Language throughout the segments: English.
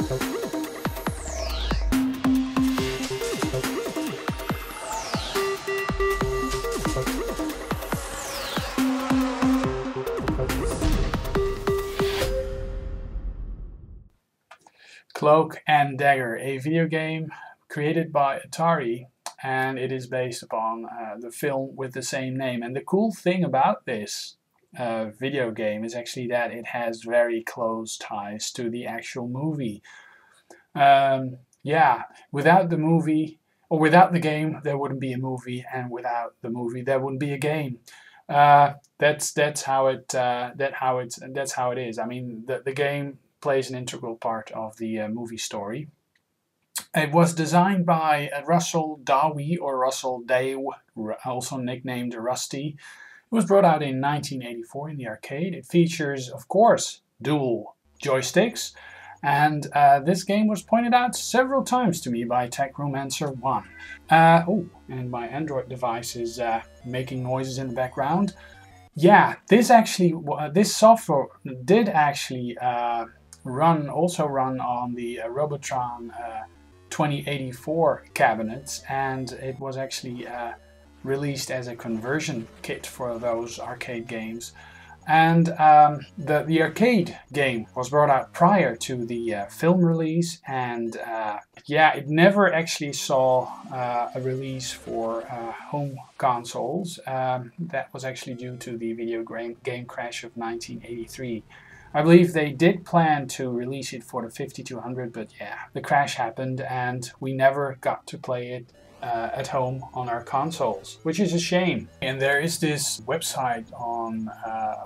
Cloak and Dagger, a video game created by Atari, and it is based upon the film with the same name. And the cool thing about this video game is actually that it has very close ties to the actual movie. Yeah, without the movie, or without the game, there wouldn't be a movie, and without the movie, there wouldn't be a game. That's how it is. I mean, the game plays an integral part of the movie story. It was designed by Russell Dowie, or Russell Dave, also nicknamed Rusty. It was brought out in 1984 in the arcade. It features, of course, dual joysticks, and this game was pointed out several times to me by TechRomancer1. And my Android device is making noises in the background. Yeah, this software did actually also run on the Robotron 2084 cabinets, and it was actually released as a conversion kit for those arcade games. And the arcade game was brought out prior to the film release, and yeah, it never actually saw a release for home consoles. That was actually due to the video game crash of 1983. I believe they did plan to release it for the 5200, but yeah, the crash happened and we never got to play it at home on our consoles, which is a shame. And there is this website on,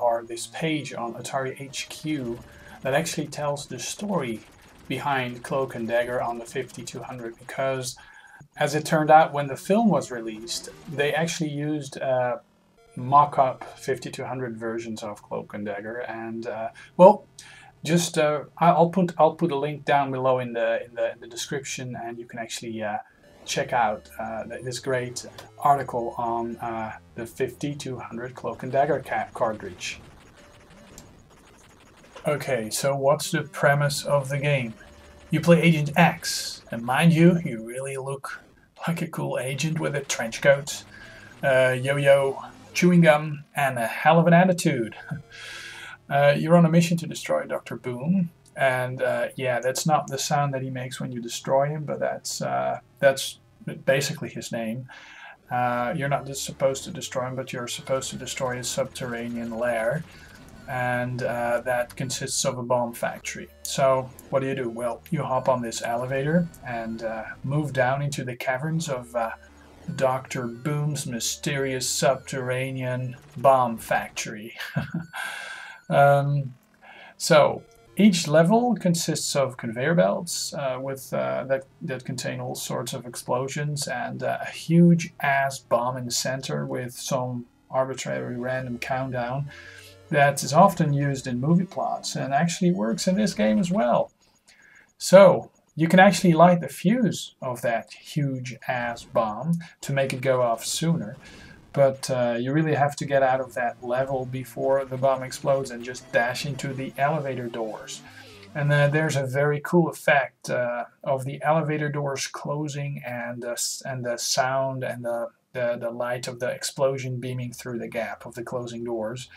or this page on AtariHQ that actually tells the story behind Cloak and Dagger on the 5200, because as it turned out, when the film was released, they actually used mock-up 5200 versions of Cloak and Dagger, and well, just I'll put a link down below in the description, and you can actually check out this great article on the 5200 Cloak and Dagger cartridge. Okay, so what's the premise of the game? You play Agent X, and mind you, you really look like a cool agent with a trench coat, yo-yo, chewing gum, and a hell of an attitude. You're on a mission to destroy Dr. Boom, and yeah, that's not the sound that he makes when you destroy him, but that's basically his name. You're not just supposed to destroy him, but you're supposed to destroy his subterranean lair, and that consists of a bomb factory. So what do? Well, you hop on this elevator and move down into the caverns of Dr. Boom's mysterious subterranean bomb factory. So each level consists of conveyor belts that contain all sorts of explosions, and a huge ass bomb in the center with some arbitrary random countdown that is often used in movie plots and actually works in this game as well. So you can actually light the fuse of that huge ass bomb to make it go off sooner, but you really have to get out of that level before the bomb explodes and just dash into the elevator doors. And there's a very cool effect of the elevator doors closing and the sound and the light of the explosion beaming through the gap of the closing doors.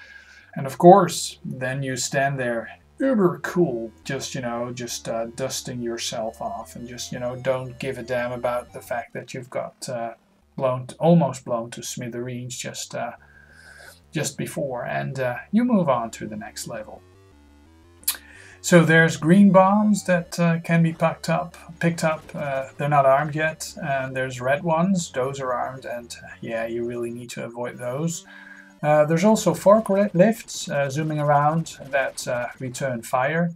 And of course, then you stand there uber cool, just dusting yourself off, and just don't give a damn about the fact that you've got almost blown to smithereens just before, and you move on to the next level. So there's green bombs that can be picked up. They're not armed yet, and there's red ones. Those are armed, and yeah, you really need to avoid those. There's also forklifts zooming around that return fire.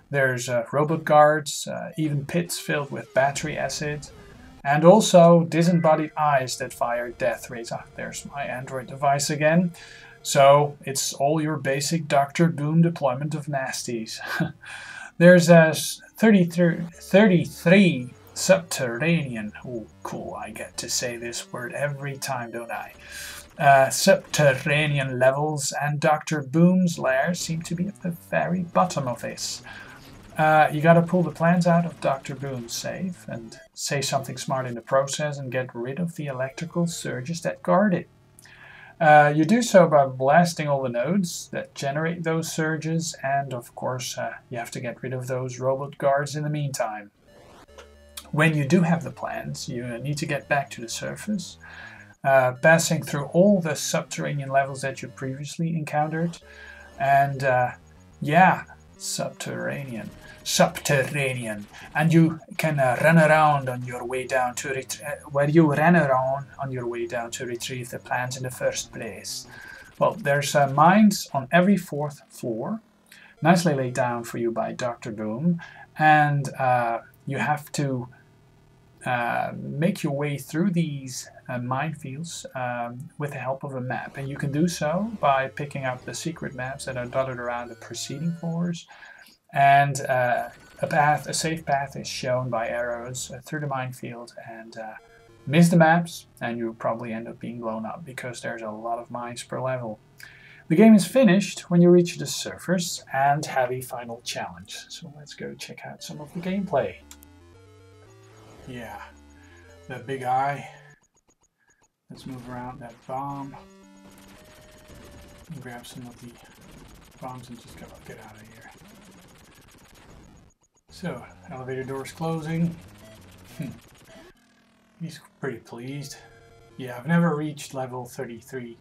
There's robot guards, even pits filled with battery acid, and also disembodied eyes that fire death rays. Ah, there's my Android device again. So it's all your basic Dr. Boom deployment of nasties. There's 33 subterranean, oh cool, I get to say this word every time, don't I? Subterranean levels, and Dr. Boom's lair seem to be at the very bottom of this. You got to pull the plans out of Dr. Boom's safe and say something smart in the process and get rid of the electrical surges that guard it. You do so by blasting all the nodes that generate those surges, and of course you have to get rid of those robot guards in the meantime. When you do have the plans, you need to get back to the surface, passing through all the subterranean levels that you previously encountered. And yeah, subterranean, and you can run around on your way down to where you ran around on your way down to retrieve the plans in the first place. Well, there's mines on every 4th floor, nicely laid down for you by Dr. Boom, and you have to make your way through these minefields with the help of a map, and you can do so by picking up the secret maps that are dotted around the preceding floors, and a safe path is shown by arrows through the minefield, and miss the maps and you'll probably end up being blown up because there's a lot of mines per level. The game is finished when you reach the surface and have a final challenge. So let's go check out some of the gameplay. Yeah, that big eye. Let's move around that bomb. And grab some of the bombs and just get out of here. So, elevator doors closing. He's pretty pleased. Yeah, I've never reached level 33,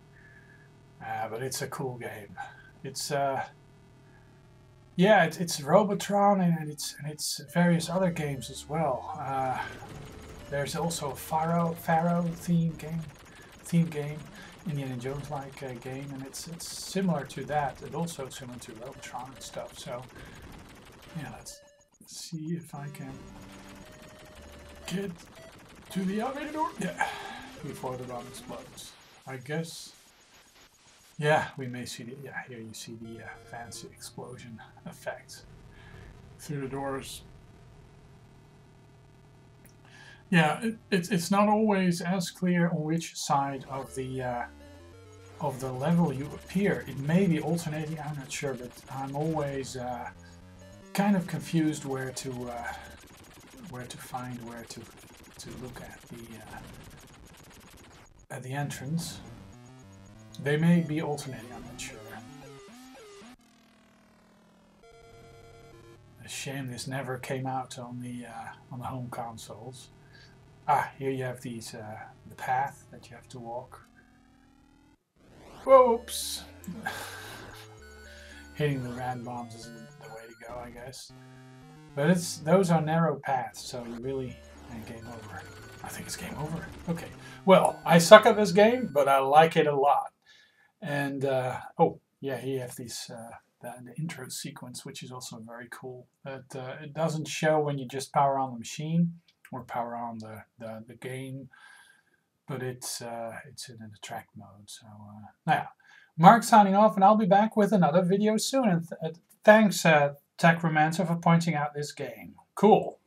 but it's a cool game. It's yeah, it's Robotron and it's various other games as well. There's also a Pharaoh theme game, Indiana Jones-like game, and it's similar to that. It's also similar to Robotron and stuff. So yeah, let's see if I can get to the elevator door. Yeah, before the bomb explodes. I guess. Yeah, we may see the, yeah, here you see the fancy explosion effect through the doors. Yeah, it's not always as clear on which side of the level you appear. It may be alternating, I'm not sure, but I'm always kind of confused where to look at the entrance. They may be alternating, I'm not sure. A shame this never came out on the home consoles. Ah, here you have these the path that you have to walk. Whoops! Hitting the rad bombs isn't the way to go, I guess. But those are narrow paths, so you really game over. I think it's game over. Okay. Well, I suck at this game, but I like it a lot. And oh yeah, here you have these the intro sequence, which is also very cool. But it doesn't show when you just power on the machine or power on the game, but it's in an track mode. So now, Mark signing off, and I'll be back with another video soon. And thanks, Tech Romancer, for pointing out this game. Cool.